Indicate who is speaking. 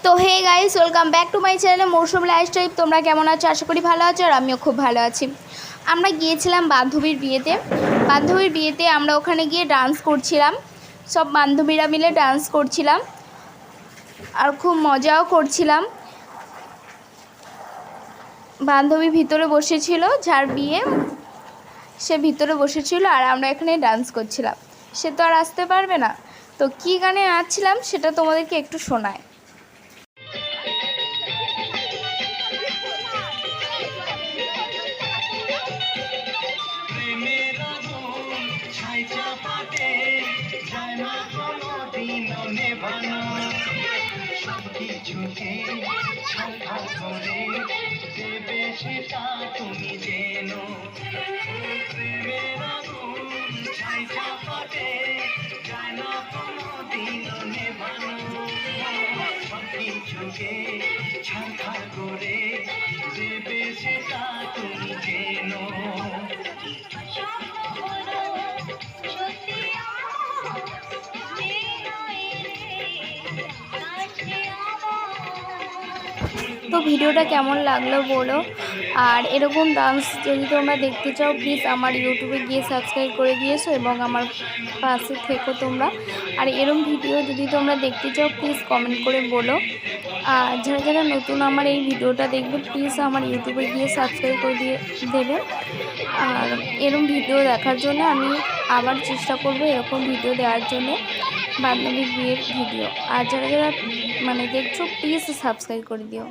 Speaker 1: তো hey guys, welcome back to my channel Mousumi lifestyle. তোমরা কেমন আছো? আশা করি ভালো আছো, আর আমিও খুব ভালো আছি। আমরা গিয়েছিলাম বান্ধবীর বিয়েতে আমরা ওখানে গিয়ে ডান্স করছিলাম। সব বান্ধবীরা মিলে ডান্স করছিলাম আর খুব মজাও করছিলাম। বান্ধবী ভিতরে বসেছিল, যার বিয়ে সে ভিতরে বসেছিল, আর আমরা এখানে ডান্স করছিলাম। সে তো আর আসতে পারবে না, তো কী গানে নাচছিলাম সেটা তোমাদেরকে একটু শোনায়। তো ভিডিওটা কেমন লাগলো বলো, আর এরকম ডান্স যদি তোমরা দেখতে চাও প্লিজ আমার ইউটিউবে গিয়ে সাবস্ক্রাইব করে দিয়েছো এবং আমার পাশে থেকো তোমরা। আর এরকম ভিডিও যদি তোমরা দেখতে চাও প্লিজ কমেন্ট করে বলো। আর যারা যারা নতুন আমার এই ভিডিওটা দেখবে প্লিজ আমার ইউটিউবে গিয়ে সাবস্ক্রাইব করে দেবে। আর এরকম ভিডিও দেখার জন্য আমি আবার চেষ্টা করব এরকম ভিডিও দেওয়ার জন্য, বান্ধবীর বিয়ের ভিডিও। আর যারা যারা দেখছো প্লিজ সাবস্ক্রাইব করে দিও।